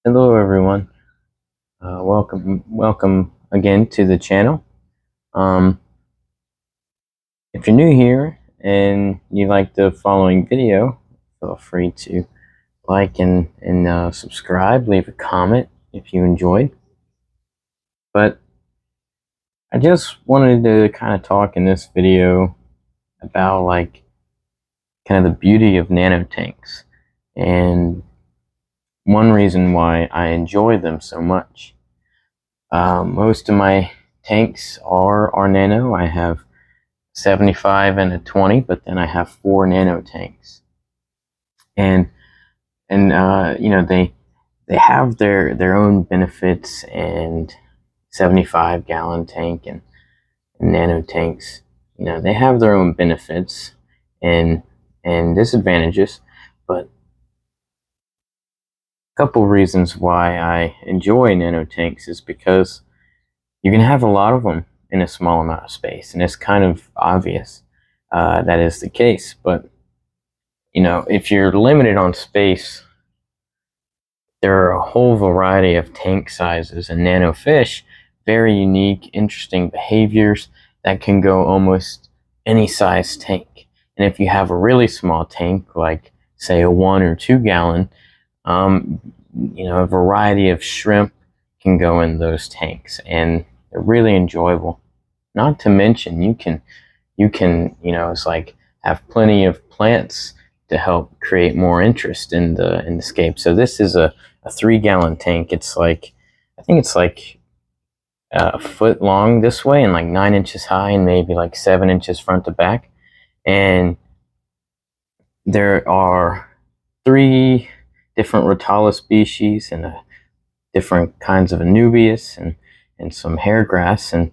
Hello everyone. Welcome again to the channel. Um, if you're new here and you like the following video, feel free to like and subscribe, leave a comment if you enjoyed. But I just wanted to kind of talk in this video about kind of the beauty of nano tanks and one reason why I enjoy them so much. Most of my tanks are nano. I have 75 and a 20, but then I have 4 nano tanks, and you know, they have their own benefits, and 75-gallon tank and nano tanks, you know, they have their own benefits and disadvantages. But a couple reasons why I enjoy nano tanks is because you can have a lot of them in a small amount of space, and it's kind of obvious that is the case. But you know, if you're limited on space, there are a whole variety of tank sizes and nano fish, very unique, interesting behaviors that can go almost any size tank. And if you have a really small tank, like say a 1 or 2 gallon, you know, a variety of shrimp can go in those tanks, and they're really enjoyable. Not to mention, you know, it's like have plenty of plants to help create more interest in the scape. So this is a 3-gallon tank. It's like, I think it's like a foot long this way and like 9 inches high and maybe like 7 inches front to back. And there are 3 different Rotala species and different kinds of Anubias and some hair grass and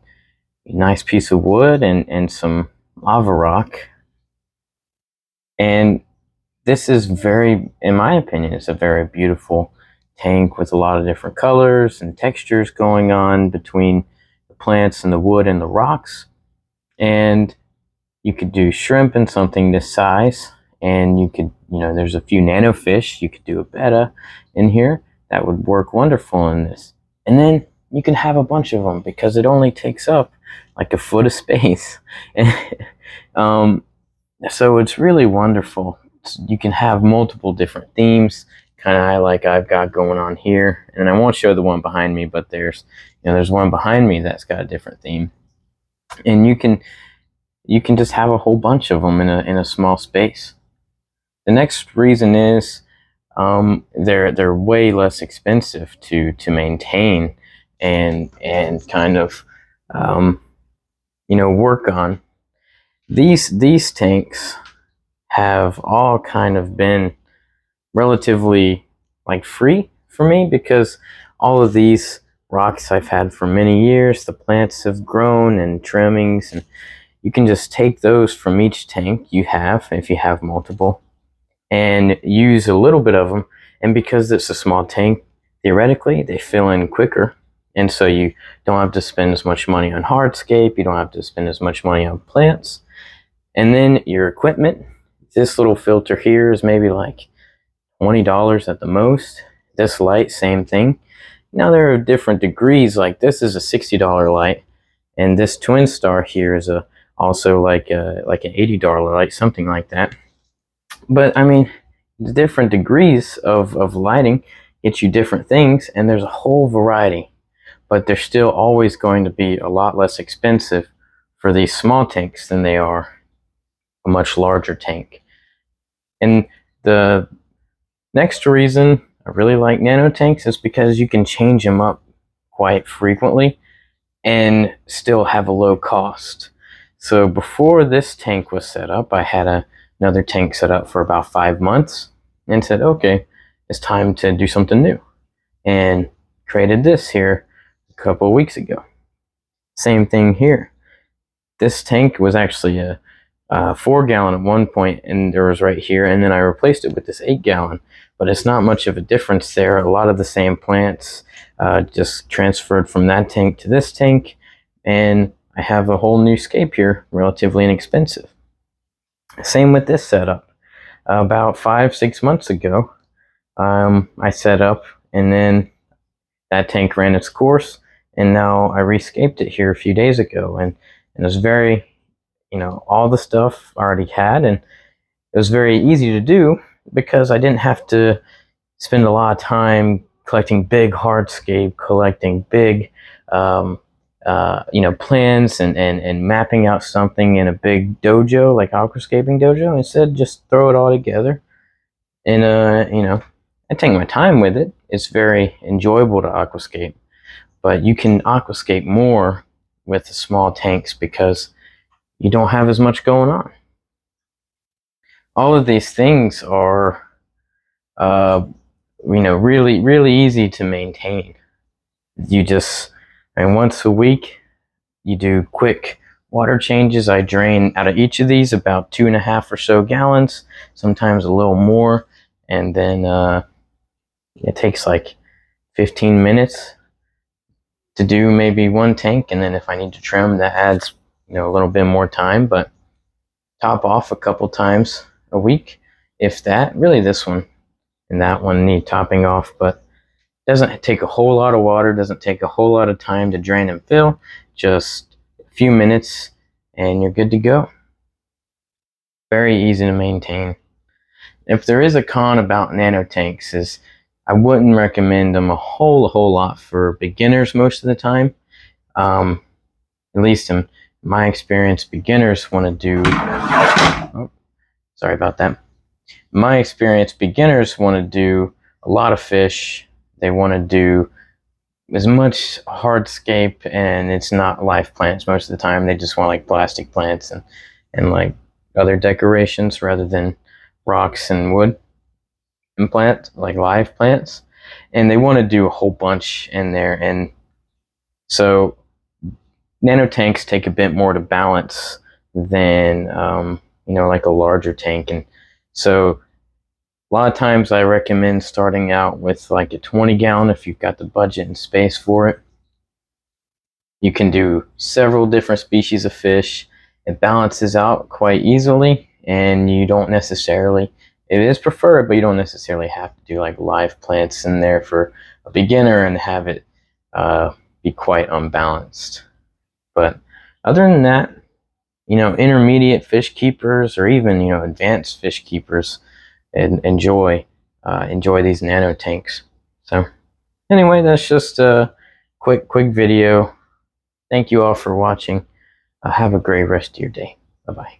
a nice piece of wood and some lava rock. And this is very, in my opinion, it's a very beautiful tank with a lot of different colors and textures going on between the plants and the wood and the rocks. And you could do shrimp in something this size, and you could, you know, there's a few nano fish. You could do a betta in here that would work wonderful in this. And then you can have a bunch of them because it only takes up like a foot of space. So it's really wonderful. You can have multiple different themes, kind of like I've got going on here. And I won't show the one behind me, but there's, you know, there's one behind me that's got a different theme. And you can just have a whole bunch of them in a small space. The next reason is they're way less expensive to maintain and kind of you know, work on. These tanks have all kind of been relatively like free for me because all of these rocks I've had for many years, the plants have grown and trimmings, and you can just take those from each tank you have, if you have multiple, and use a little bit of them. And because it's a small tank, theoretically they fill in quicker, and so you don't have to spend as much money on hardscape, you don't have to spend as much money on plants. And then your equipment, this little filter here is maybe like $20 at the most. This light, same thing. Now there are different degrees, like this is a $60 light, and this twin star here is also like an $80 light, something like that. But I mean, the different degrees of lighting get you different things, and there's a whole variety, but they're still always going to be a lot less expensive for these small tanks than they are a much larger tank. And the next reason I really like nano tanks is because you can change them up quite frequently and still have a low cost. So before this tank was set up, I had another tank set up for about 5 months and said, okay, it's time to do something new, and created this here a couple of weeks ago. Same thing here. This tank was actually a 4-gallon at one point, and there was right here, and then I replaced it with this 8-gallon, but it's not much of a difference there. A lot of the same plants, just transferred from that tank to this tank, and I have a whole new scape here, relatively inexpensive. Same with this setup. About 5-6 months ago, I set up and then that tank ran its course, and now I rescaped it here a few days ago, and it was very, all the stuff I already had, and it was very easy to do because I didn't have to spend a lot of time collecting big hardscape, collecting big, plans and mapping out something in a big dojo like aquascaping dojo. Instead, just throw it all together, and I take my time with it. It's very enjoyable to aquascape, but you can aquascape more with the small tanks because you don't have as much going on. All of these things are, really, really easy to maintain. You just, once a week, you do quick water changes. I drain out of each of these about 2.5 or so gallons, sometimes a little more, and then it takes like 15 minutes to do maybe one tank, and then if I need to trim, that adds a little bit more time, but top off a couple times a week, if that. Really, this one and that one need topping off, but doesn't take a whole lot of water, doesn't take a whole lot of time to drain and fill, just a few minutes and you're good to go. Very easy to maintain. If there is a con about nano tanks, is I wouldn't recommend them a whole lot for beginners most of the time. At least in my experience, beginners want to do, sorry about that. My experience, beginners want to do a lot of fish. They want to do as much hardscape, and it's not live plants most of the time. They just want like plastic plants and like other decorations rather than rocks and wood and plants, like live plants. And they want to do a whole bunch in there. And so nano tanks take a bit more to balance than, like a larger tank. And so a lot of times I recommend starting out with like a 20 gallon if you've got the budget and space for it. You can do several different species of fish. It balances out quite easily, and you don't necessarily, it is preferred, but you don't necessarily have to do like live plants in there for a beginner and have it be quite unbalanced. But other than that, intermediate fish keepers or even, advanced fish keepers enjoy these nano tanks. So anyway, that's just a quick video. Thank you all for watching. Have a great rest of your day. Bye-bye.